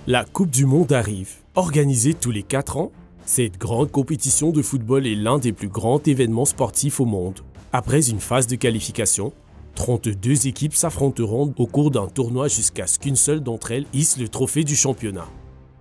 La Coupe du Monde arrive. Organisée tous les 4 ans, cette grande compétition de football est l'un des plus grands événements sportifs au monde. Après une phase de qualification, 32 équipes s'affronteront au cours d'un tournoi jusqu'à ce qu'une seule d'entre elles hisse le trophée du championnat.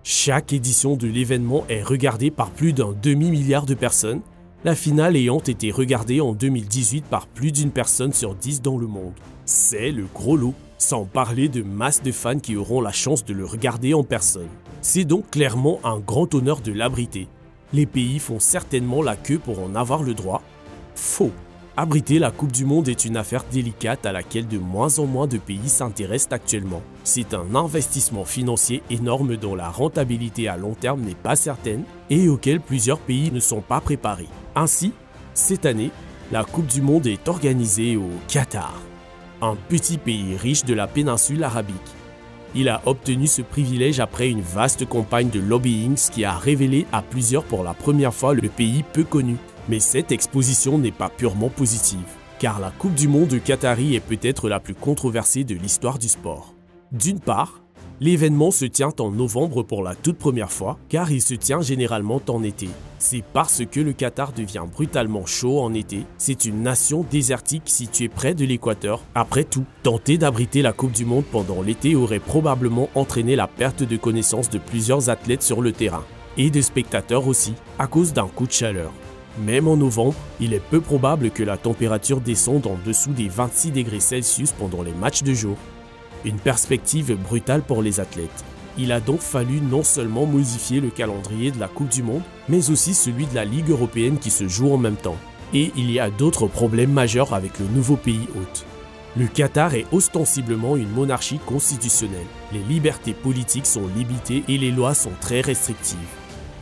Chaque édition de l'événement est regardée par plus d'un demi-milliard de personnes, la finale ayant été regardée en 2018 par plus d'une personne sur 10 dans le monde. C'est le gros lot, sans parler de masse de fans qui auront la chance de le regarder en personne. C'est donc clairement un grand honneur de l'abriter. Les pays font certainement la queue pour en avoir le droit. Faux. Abriter la Coupe du Monde est une affaire délicate à laquelle de moins en moins de pays s'intéressent actuellement. C'est un investissement financier énorme dont la rentabilité à long terme n'est pas certaine et auquel plusieurs pays ne sont pas préparés. Ainsi, cette année, la Coupe du Monde est organisée au Qatar, un petit pays riche de la péninsule arabique. Il a obtenu ce privilège après une vaste campagne de lobbying qui a révélé à plusieurs pour la première fois le pays peu connu. Mais cette exposition n'est pas purement positive, car la Coupe du Monde qatari est peut-être la plus controversée de l'histoire du sport. D'une part, l'événement se tient en novembre pour la toute première fois, car il se tient généralement en été. C'est parce que le Qatar devient brutalement chaud en été. C'est une nation désertique située près de l'équateur. Après tout, tenter d'abriter la Coupe du Monde pendant l'été aurait probablement entraîné la perte de connaissance de plusieurs athlètes sur le terrain, et de spectateurs aussi, à cause d'un coup de chaleur. Même en novembre, il est peu probable que la température descende en dessous des 26 degrés Celsius pendant les matchs de jour. Une perspective brutale pour les athlètes. Il a donc fallu non seulement modifier le calendrier de la Coupe du Monde, mais aussi celui de la Ligue européenne qui se joue en même temps. Et il y a d'autres problèmes majeurs avec le nouveau pays hôte. Le Qatar est ostensiblement une monarchie constitutionnelle. Les libertés politiques sont limitées et les lois sont très restrictives.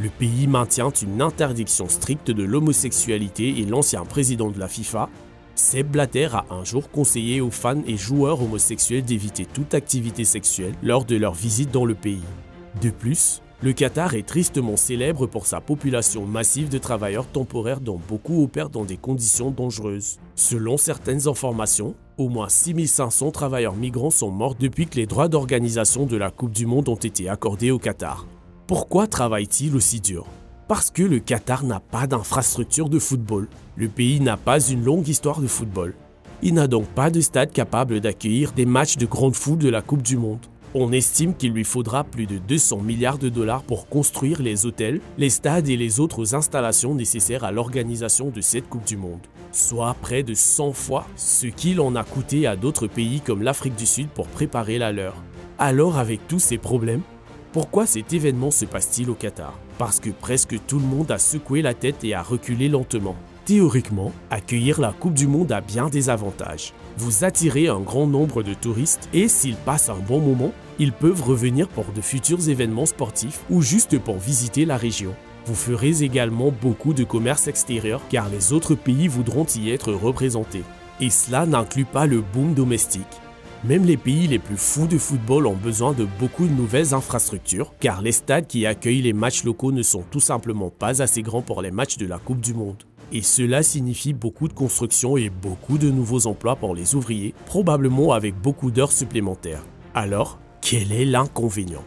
Le pays maintient une interdiction stricte de l'homosexualité et l'ancien président de la FIFA, Sepp Blatter, a un jour conseillé aux fans et joueurs homosexuels d'éviter toute activité sexuelle lors de leur visite dans le pays. De plus, le Qatar est tristement célèbre pour sa population massive de travailleurs temporaires dont beaucoup opèrent dans des conditions dangereuses. Selon certaines informations, au moins 6500 travailleurs migrants sont morts depuis que les droits d'organisation de la Coupe du Monde ont été accordés au Qatar. Pourquoi travaille-t-il aussi dur? Parce que le Qatar n'a pas d'infrastructure de football. Le pays n'a pas une longue histoire de football. Il n'a donc pas de stade capable d'accueillir des matchs de grande foule de la Coupe du Monde. On estime qu'il lui faudra plus de 200 milliards de dollars pour construire les hôtels, les stades et les autres installations nécessaires à l'organisation de cette Coupe du Monde. Soit près de 100 fois ce qu'il en a coûté à d'autres pays comme l'Afrique du Sud pour préparer la leur. Alors avec tous ces problèmes, pourquoi cet événement se passe-t-il au Qatar? Parce que presque tout le monde a secoué la tête et a reculé lentement. Théoriquement, accueillir la Coupe du Monde a bien des avantages. Vous attirez un grand nombre de touristes et s'ils passent un bon moment, ils peuvent revenir pour de futurs événements sportifs ou juste pour visiter la région. Vous ferez également beaucoup de commerce extérieur car les autres pays voudront y être représentés. Et cela n'inclut pas le boom domestique. Même les pays les plus fous de football ont besoin de beaucoup de nouvelles infrastructures, car les stades qui accueillent les matchs locaux ne sont tout simplement pas assez grands pour les matchs de la Coupe du Monde. Et cela signifie beaucoup de construction et beaucoup de nouveaux emplois pour les ouvriers, probablement avec beaucoup d'heures supplémentaires. Alors, quel est l'inconvénient?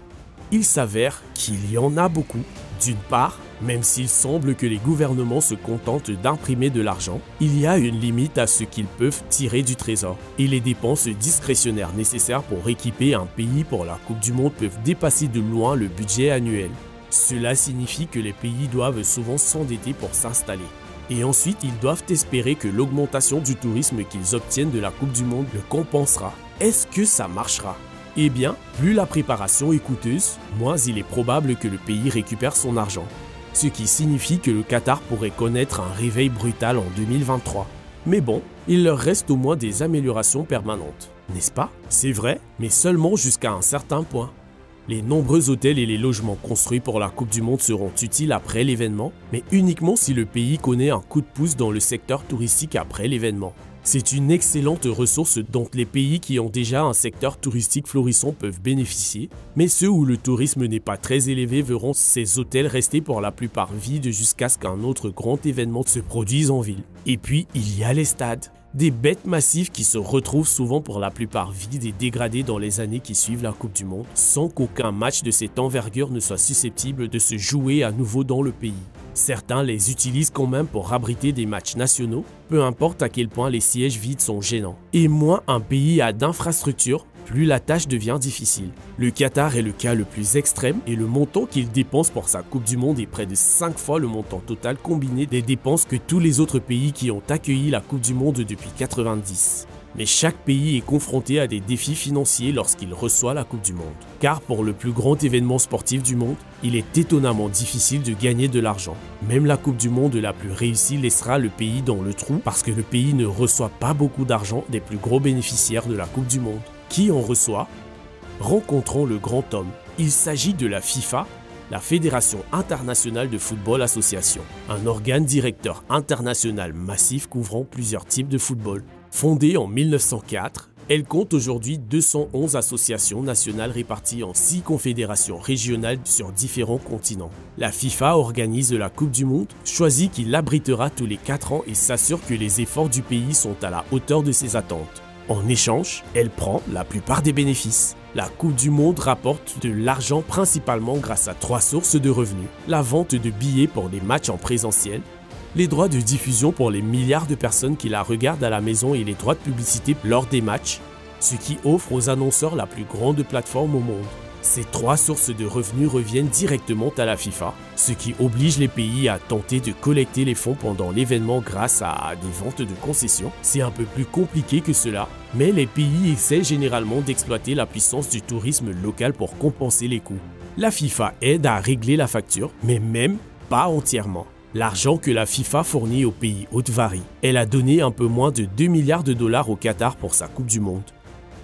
Il s'avère qu'il y en a beaucoup. D'une part, même s'il semble que les gouvernements se contentent d'imprimer de l'argent, il y a une limite à ce qu'ils peuvent tirer du trésor. Et les dépenses discrétionnaires nécessaires pour équiper un pays pour la Coupe du Monde peuvent dépasser de loin le budget annuel. Cela signifie que les pays doivent souvent s'endetter pour s'installer. Et ensuite, ils doivent espérer que l'augmentation du tourisme qu'ils obtiennent de la Coupe du Monde le compensera. Est-ce que ça marchera? Eh bien, plus la préparation est coûteuse, moins il est probable que le pays récupère son argent. Ce qui signifie que le Qatar pourrait connaître un réveil brutal en 2023. Mais bon, il leur reste au moins des améliorations permanentes, n'est-ce pas? C'est vrai, mais seulement jusqu'à un certain point. Les nombreux hôtels et les logements construits pour la Coupe du Monde seront utiles après l'événement, mais uniquement si le pays connaît un coup de pouce dans le secteur touristique après l'événement. C'est une excellente ressource dont les pays qui ont déjà un secteur touristique florissant peuvent bénéficier, mais ceux où le tourisme n'est pas très élevé verront ces hôtels rester pour la plupart vides jusqu'à ce qu'un autre grand événement se produise en ville. Et puis, il y a les stades. Des bêtes massives qui se retrouvent souvent pour la plupart vides et dégradées dans les années qui suivent la Coupe du Monde, sans qu'aucun match de cette envergure ne soit susceptible de se jouer à nouveau dans le pays. Certains les utilisent quand même pour abriter des matchs nationaux, peu importe à quel point les sièges vides sont gênants. Et moins un pays a d'infrastructures, plus la tâche devient difficile. Le Qatar est le cas le plus extrême et le montant qu'il dépense pour sa Coupe du Monde est près de 5 fois le montant total combiné des dépenses que tous les autres pays qui ont accueilli la Coupe du Monde depuis 1990. Mais chaque pays est confronté à des défis financiers lorsqu'il reçoit la Coupe du Monde. Car pour le plus grand événement sportif du monde, il est étonnamment difficile de gagner de l'argent. Même la Coupe du Monde la plus réussie laissera le pays dans le trou parce que le pays ne reçoit pas beaucoup d'argent des plus gros bénéficiaires de la Coupe du Monde. Qui en reçoit? Rencontrons le grand homme. Il s'agit de la FIFA, la Fédération internationale de football association, un organe directeur international massif couvrant plusieurs types de football. Fondée en 1904, elle compte aujourd'hui 211 associations nationales réparties en 6 confédérations régionales sur différents continents. La FIFA organise la Coupe du Monde, choisit qui l'abritera tous les 4 ans et s'assure que les efforts du pays sont à la hauteur de ses attentes. En échange, elle prend la plupart des bénéfices. La Coupe du Monde rapporte de l'argent principalement grâce à 3 sources de revenus. La vente de billets pour les matchs en présentiel, les droits de diffusion pour les milliards de personnes qui la regardent à la maison et les droits de publicité lors des matchs, ce qui offre aux annonceurs la plus grande plateforme au monde. Ces 3 sources de revenus reviennent directement à la FIFA, ce qui oblige les pays à tenter de collecter les fonds pendant l'événement grâce à des ventes de concessions. C'est un peu plus compliqué que cela, mais les pays essaient généralement d'exploiter la puissance du tourisme local pour compenser les coûts. La FIFA aide à régler la facture, mais même pas entièrement. L'argent que la FIFA fournit aux pays hôtes varie. Elle a donné un peu moins de 2 milliards de dollars au Qatar pour sa Coupe du Monde.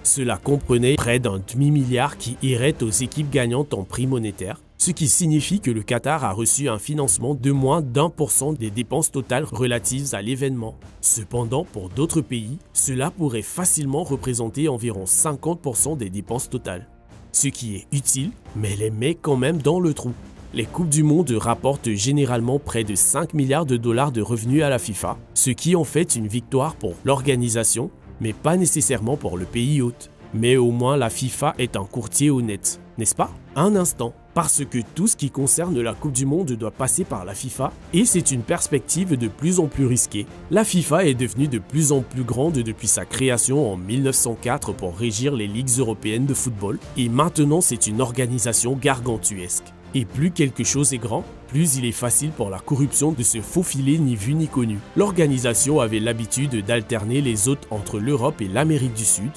Cela comprenait près d'un demi-milliard qui irait aux équipes gagnantes en prix monétaire, ce qui signifie que le Qatar a reçu un financement de moins d'1% des dépenses totales relatives à l'événement. Cependant, pour d'autres pays, cela pourrait facilement représenter environ 50% des dépenses totales. Ce qui est utile, mais les met quand même dans le trou. Les Coupes du Monde rapportent généralement près de 5 milliards de dollars de revenus à la FIFA, ce qui en fait une victoire pour l'organisation, mais pas nécessairement pour le pays hôte. Mais au moins la FIFA est un courtier honnête, n'est-ce pas? Un instant, parce que tout ce qui concerne la Coupe du Monde doit passer par la FIFA, et c'est une perspective de plus en plus risquée. La FIFA est devenue de plus en plus grande depuis sa création en 1904 pour régir les ligues européennes de football, et maintenant c'est une organisation gargantuesque. Et plus quelque chose est grand, plus il est facile pour la corruption de se faufiler ni vu ni connu. L'organisation avait l'habitude d'alterner les hôtes entre l'Europe et l'Amérique du Sud,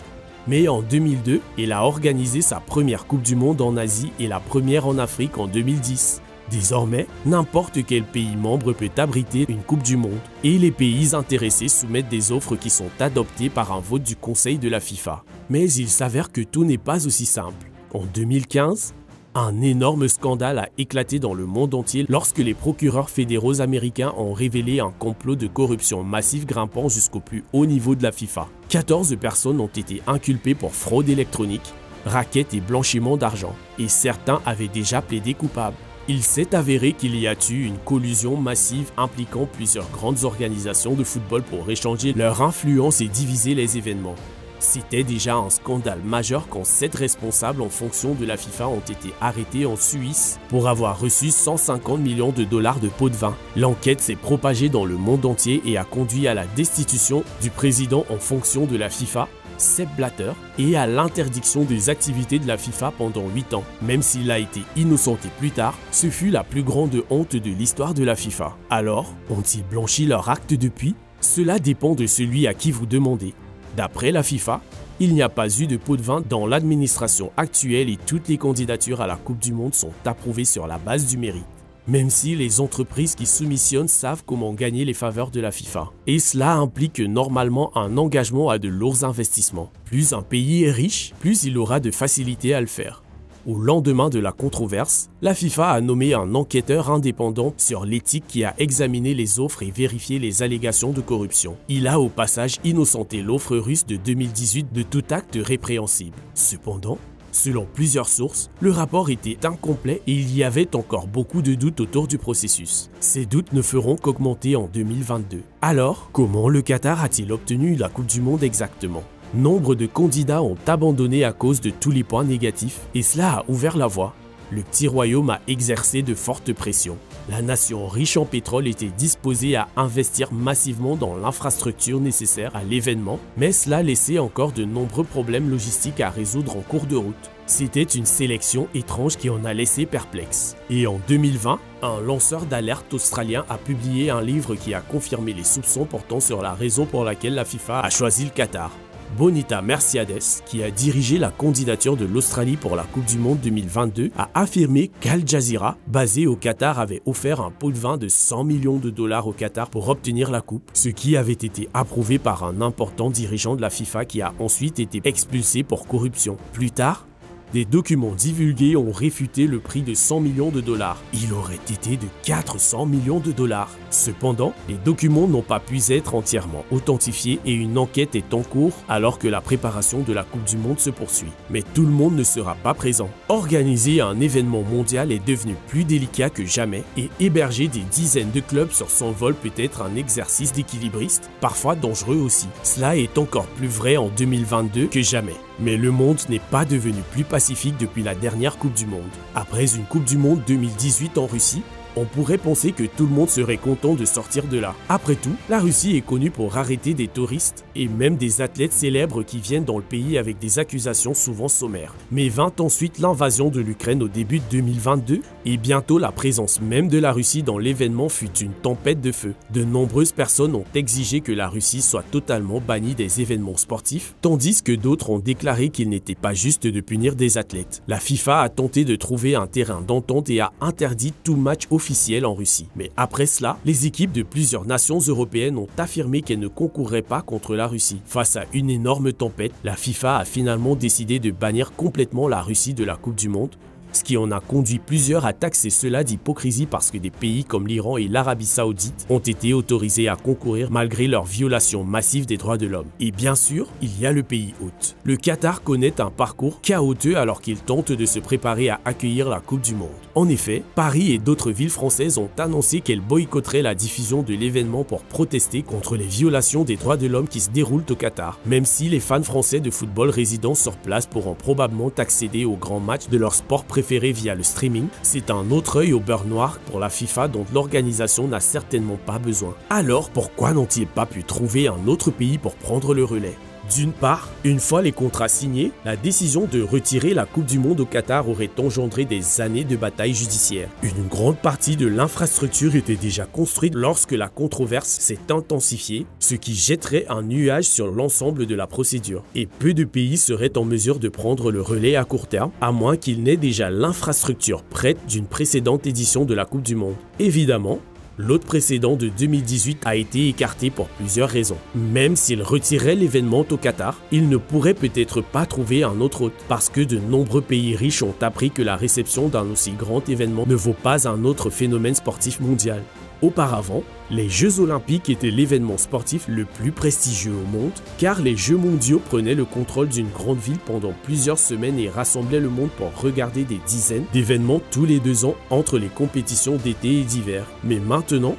mais en 2002, elle a organisé sa première Coupe du Monde en Asie et la première en Afrique en 2010. Désormais, n'importe quel pays membre peut abriter une Coupe du Monde, et les pays intéressés soumettent des offres qui sont adoptées par un vote du Conseil de la FIFA. Mais il s'avère que tout n'est pas aussi simple. En 2015, un énorme scandale a éclaté dans le monde entier lorsque les procureurs fédéraux américains ont révélé un complot de corruption massif grimpant jusqu'au plus haut niveau de la FIFA. 14 personnes ont été inculpées pour fraude électronique, racket et blanchiment d'argent, et certains avaient déjà plaidé coupables. Il s'est avéré qu'il y a eu une collusion massive impliquant plusieurs grandes organisations de football pour échanger leur influence et diviser les événements. C'était déjà un scandale majeur quand 7 responsables en fonction de la FIFA ont été arrêtés en Suisse pour avoir reçu 150 millions de dollars de pots de vin. L'enquête s'est propagée dans le monde entier et a conduit à la destitution du président en fonction de la FIFA, Sepp Blatter, et à l'interdiction des activités de la FIFA pendant 8 ans. Même s'il a été innocenté plus tard, ce fut la plus grande honte de l'histoire de la FIFA. Alors, ont-ils blanchi leur acte depuis? Cela dépend de celui à qui vous demandez. D'après la FIFA, il n'y a pas eu de pot de vin dans l'administration actuelle et toutes les candidatures à la Coupe du Monde sont approuvées sur la base du mérite. Même si les entreprises qui soumissionnent savent comment gagner les faveurs de la FIFA. Et cela implique normalement un engagement à de lourds investissements. Plus un pays est riche, plus il aura de facilité à le faire. Au lendemain de la controverse, la FIFA a nommé un enquêteur indépendant sur l'éthique qui a examiné les offres et vérifié les allégations de corruption. Il a au passage innocenté l'offre russe de 2018 de tout acte répréhensible. Cependant, Selon plusieurs sources, le rapport était incomplet et il y avait encore beaucoup de doutes autour du processus. Ces doutes ne feront qu'augmenter en 2022. Alors, comment le Qatar a-t-il obtenu la Coupe du Monde exactement? Nombre de candidats ont abandonné à cause de tous les points négatifs et cela a ouvert la voie. Le petit royaume a exercé de fortes pressions. La nation riche en pétrole était disposée à investir massivement dans l'infrastructure nécessaire à l'événement, mais cela laissait encore de nombreux problèmes logistiques à résoudre en cours de route. C'était une sélection étrange qui en a laissé perplexe. Et en 2020, un lanceur d'alerte australien a publié un livre qui a confirmé les soupçons portant sur la raison pour laquelle la FIFA a choisi le Qatar. Bonita Merciades, qui a dirigé la candidature de l'Australie pour la Coupe du Monde 2022, a affirmé qu'Al Jazeera, basé au Qatar, avait offert un pot de vin de 100 millions de dollars au Qatar pour obtenir la coupe, ce qui avait été approuvé par un important dirigeant de la FIFA qui a ensuite été expulsé pour corruption. Plus tard, des documents divulgués ont réfuté le prix de 100 millions de dollars. Il aurait été de 400 millions de dollars. Cependant, les documents n'ont pas pu être entièrement authentifiés et une enquête est en cours alors que la préparation de la Coupe du Monde se poursuit. Mais tout le monde ne sera pas présent. Organiser un événement mondial est devenu plus délicat que jamais et héberger des dizaines de clubs sur son vol peut être un exercice d'équilibriste, parfois dangereux aussi. Cela est encore plus vrai en 2022 que jamais. Mais le monde n'est pas devenu plus pacifique depuis la dernière Coupe du Monde. Après une Coupe du Monde 2018 en Russie, on pourrait penser que tout le monde serait content de sortir de là. Après tout, la Russie est connue pour arrêter des touristes et même des athlètes célèbres qui viennent dans le pays avec des accusations souvent sommaires. Mais vint ensuite l'invasion de l'Ukraine au début de 2022 et bientôt la présence même de la Russie dans l'événement fut une tempête de feu. De nombreuses personnes ont exigé que la Russie soit totalement bannie des événements sportifs, tandis que d'autres ont déclaré qu'il n'était pas juste de punir des athlètes. La FIFA a tenté de trouver un terrain d'entente et a interdit tout match officiel en Russie. Mais après cela, les équipes de plusieurs nations européennes ont affirmé qu'elles ne concourraient pas contre la Russie. Face à une énorme tempête, la FIFA a finalement décidé de bannir complètement la Russie de la Coupe du Monde, ce qui en a conduit plusieurs à taxer cela d'hypocrisie parce que des pays comme l'Iran et l'Arabie Saoudite ont été autorisés à concourir malgré leur violation massive des droits de l'homme. Et bien sûr, il y a le pays hôte. Le Qatar connaît un parcours chaotique alors qu'il tente de se préparer à accueillir la Coupe du Monde. En effet, Paris et d'autres villes françaises ont annoncé qu'elles boycotteraient la diffusion de l'événement pour protester contre les violations des droits de l'homme qui se déroulent au Qatar, même si les fans français de football résidant sur place pourront probablement accéder aux grands matchs de leur sport préféré via le streaming. C'est un autre œil au beurre noir pour la FIFA dont l'organisation n'a certainement pas besoin. Alors pourquoi n'ont-ils pas pu trouver un autre pays pour prendre le relais ? D'une part, une fois les contrats signés, la décision de retirer la Coupe du Monde au Qatar aurait engendré des années de bataille judiciaire. Une grande partie de l'infrastructure était déjà construite lorsque la controverse s'est intensifiée, ce qui jetterait un nuage sur l'ensemble de la procédure. Et peu de pays seraient en mesure de prendre le relais à court terme, à moins qu'ils n'aient déjà l'infrastructure prête d'une précédente édition de la Coupe du Monde. Évidemment, l'hôte précédent de 2018 a été écarté pour plusieurs raisons. Même s'il retirait l'événement au Qatar, il ne pourrait peut-être pas trouver un autre hôte parce que de nombreux pays riches ont appris que la réception d'un aussi grand événement ne vaut pas un autre phénomène sportif mondial. Auparavant, les Jeux Olympiques étaient l'événement sportif le plus prestigieux au monde car les Jeux mondiaux prenaient le contrôle d'une grande ville pendant plusieurs semaines et rassemblaient le monde pour regarder des dizaines d'événements tous les 2 ans entre les compétitions d'été et d'hiver. Mais maintenant,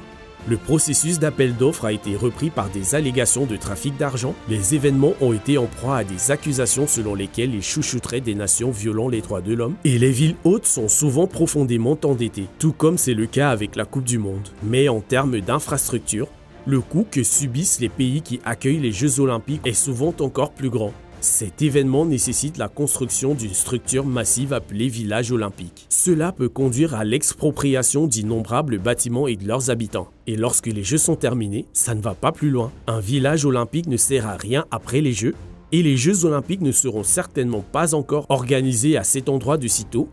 le processus d'appel d'offres a été repris par des allégations de trafic d'argent. Les événements ont été en proie à des accusations selon lesquelles ils chouchouteraient des nations violant les droits de l'homme. Et les villes hôtes sont souvent profondément endettées, tout comme c'est le cas avec la Coupe du Monde. Mais en termes d'infrastructure, le coût que subissent les pays qui accueillent les Jeux Olympiques est souvent encore plus grand. Cet événement nécessite la construction d'une structure massive appelée village olympique. Cela peut conduire à l'expropriation d'innombrables bâtiments et de leurs habitants. Et lorsque les Jeux sont terminés, ça ne va pas plus loin. Un village olympique ne sert à rien après les Jeux, et les Jeux olympiques ne seront certainement pas encore organisés à cet endroit de sitôt.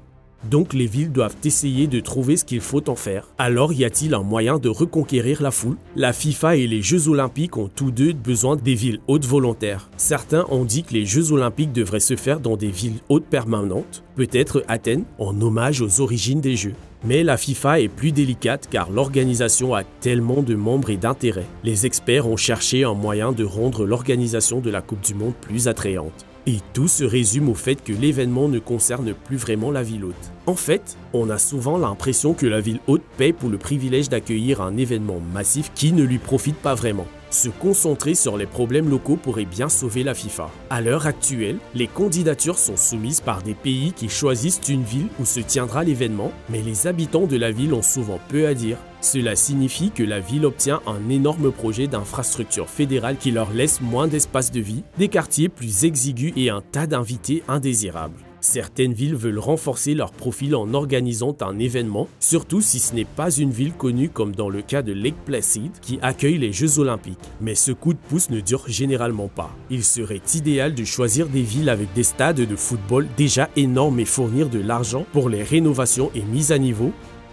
Donc les villes doivent essayer de trouver ce qu'il faut en faire. Alors y a-t-il un moyen de reconquérir la foule? La FIFA et les Jeux Olympiques ont tous deux besoin des villes hôtes volontaires. Certains ont dit que les Jeux Olympiques devraient se faire dans des villes hôtes permanentes, peut-être Athènes, en hommage aux origines des Jeux. Mais la FIFA est plus délicate car l'organisation a tellement de membres et d'intérêts. Les experts ont cherché un moyen de rendre l'organisation de la Coupe du Monde plus attrayante. Et tout se résume au fait que l'événement ne concerne plus vraiment la ville hôte. En fait, on a souvent l'impression que la ville hôte paie pour le privilège d'accueillir un événement massif qui ne lui profite pas vraiment. Se concentrer sur les problèmes locaux pourrait bien sauver la FIFA. À l'heure actuelle, les candidatures sont soumises par des pays qui choisissent une ville où se tiendra l'événement, mais les habitants de la ville ont souvent peu à dire. Cela signifie que la ville obtient un énorme projet d'infrastructure fédérale qui leur laisse moins d'espace de vie, des quartiers plus exigus et un tas d'invités indésirables. Certaines villes veulent renforcer leur profil en organisant un événement, surtout si ce n'est pas une ville connue comme dans le cas de Lake Placid qui accueille les Jeux Olympiques. Mais ce coup de pouce ne dure généralement pas. Il serait idéal de choisir des villes avec des stades de football déjà énormes et fournir de l'argent pour les rénovations et mises à niveau.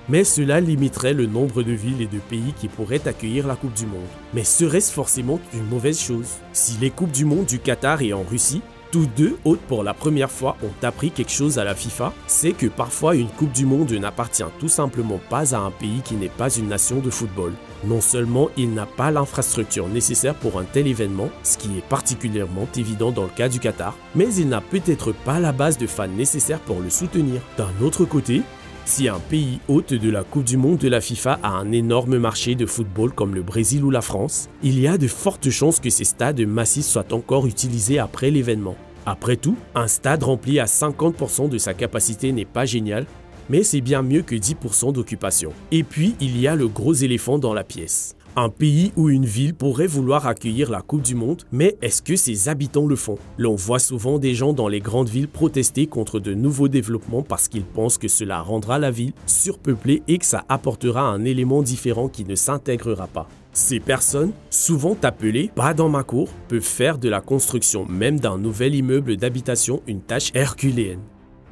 Mais cela limiterait le nombre de villes et de pays qui pourraient accueillir la Coupe du Monde. Mais serait-ce forcément une mauvaise chose? Si les Coupes du Monde du Qatar et en Russie, tous deux hôtes pour la première fois, ont appris quelque chose à la FIFA, c'est que parfois une Coupe du Monde n'appartient tout simplement pas à un pays qui n'est pas une nation de football. Non seulement il n'a pas l'infrastructure nécessaire pour un tel événement, ce qui est particulièrement évident dans le cas du Qatar, mais il n'a peut-être pas la base de fans nécessaire pour le soutenir. D'un autre côté, si un pays hôte de la Coupe du Monde de la FIFA a un énorme marché de football comme le Brésil ou la France, il y a de fortes chances que ces stades massifs soient encore utilisés après l'événement. Après tout, un stade rempli à 50% de sa capacité n'est pas génial, mais c'est bien mieux que 10% d'occupation. Et puis, il y a le gros éléphant dans la pièce. Un pays ou une ville pourrait vouloir accueillir la Coupe du Monde, mais est-ce que ses habitants le font? L'on voit souvent des gens dans les grandes villes protester contre de nouveaux développements parce qu'ils pensent que cela rendra la ville surpeuplée et que ça apportera un élément différent qui ne s'intégrera pas. Ces personnes, souvent appelées « pas dans ma cour », peuvent faire de la construction même d'un nouvel immeuble d'habitation une tâche herculéenne.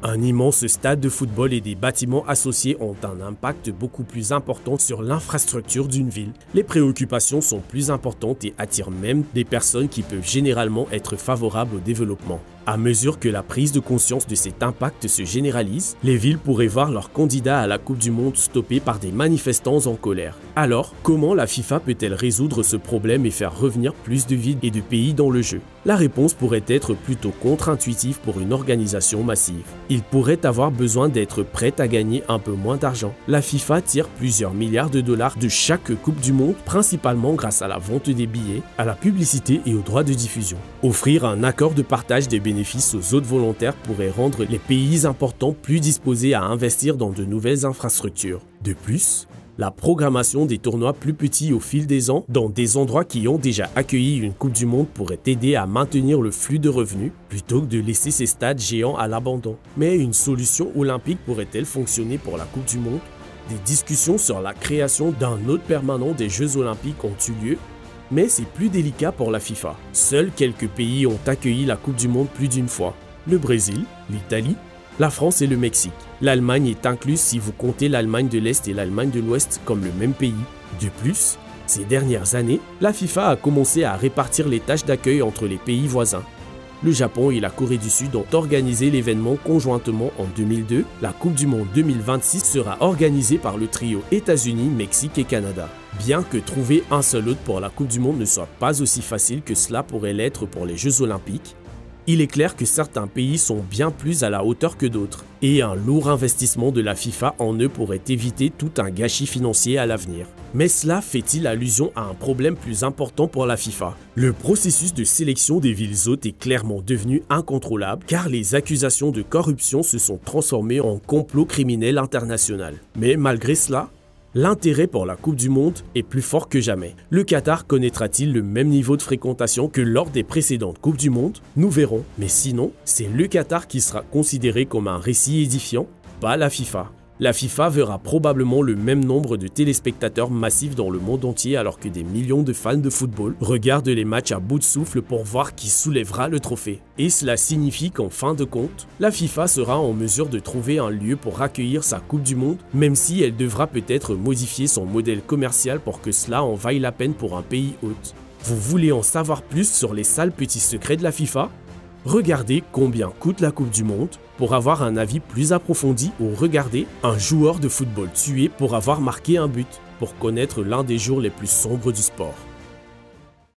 Un immense stade de football et des bâtiments associés ont un impact beaucoup plus important sur l'infrastructure d'une ville. Les préoccupations sont plus importantes et attirent même des personnes qui peuvent généralement être favorables au développement. À mesure que la prise de conscience de cet impact se généralise, les villes pourraient voir leurs candidats à la Coupe du Monde stoppés par des manifestants en colère. Alors, comment la FIFA peut-elle résoudre ce problème et faire revenir plus de villes et de pays dans le jeu? La réponse pourrait être plutôt contre-intuitive pour une organisation massive. Il pourrait avoir besoin d'être prête à gagner un peu moins d'argent. La FIFA tire plusieurs milliards de dollars de chaque Coupe du Monde, principalement grâce à la vente des billets, à la publicité et aux droits de diffusion. Offrir un accord de partage des bénéfices aux autres volontaires pourrait rendre les pays importants plus disposés à investir dans de nouvelles infrastructures. De plus, la programmation des tournois plus petits au fil des ans dans des endroits qui ont déjà accueilli une Coupe du Monde pourrait aider à maintenir le flux de revenus plutôt que de laisser ces stades géants à l'abandon. Mais une solution olympique pourrait-elle fonctionner pour la Coupe du Monde? Des discussions sur la création d'un hôte permanent des Jeux Olympiques ont eu lieu, mais c'est plus délicat pour la FIFA. Seuls quelques pays ont accueilli la Coupe du Monde plus d'une fois. Le Brésil, l'Italie, la France et le Mexique. L'Allemagne est incluse si vous comptez l'Allemagne de l'Est et l'Allemagne de l'Ouest comme le même pays. De plus, ces dernières années, la FIFA a commencé à répartir les tâches d'accueil entre les pays voisins. Le Japon et la Corée du Sud ont organisé l'événement conjointement en 2002. La Coupe du Monde 2026 sera organisée par le trio États-Unis, Mexique et Canada. Bien que trouver un seul hôte pour la Coupe du Monde ne soit pas aussi facile que cela pourrait l'être pour les Jeux Olympiques, il est clair que certains pays sont bien plus à la hauteur que d'autres, et un lourd investissement de la FIFA en eux pourrait éviter tout un gâchis financier à l'avenir. Mais cela fait-il allusion à un problème plus important pour la FIFA? Le processus de sélection des villes hôtes est clairement devenu incontrôlable car les accusations de corruption se sont transformées en complot criminel international. Mais malgré cela, l'intérêt pour la Coupe du Monde est plus fort que jamais. Le Qatar connaîtra-t-il le même niveau de fréquentation que lors des précédentes Coupes du Monde? Nous verrons. Mais sinon, c'est le Qatar qui sera considéré comme un récit édifiant, pas la FIFA. La FIFA verra probablement le même nombre de téléspectateurs massifs dans le monde entier alors que des millions de fans de football regardent les matchs à bout de souffle pour voir qui soulèvera le trophée. Et cela signifie qu'en fin de compte, la FIFA sera en mesure de trouver un lieu pour accueillir sa Coupe du Monde, même si elle devra peut-être modifier son modèle commercial pour que cela en vaille la peine pour un pays hôte. Vous voulez en savoir plus sur les sales petits secrets de la FIFA? Regardez combien coûte la Coupe du Monde pour avoir un avis plus approfondi ou regardez un joueur de football tué pour avoir marqué un but pour connaître l'un des jours les plus sombres du sport.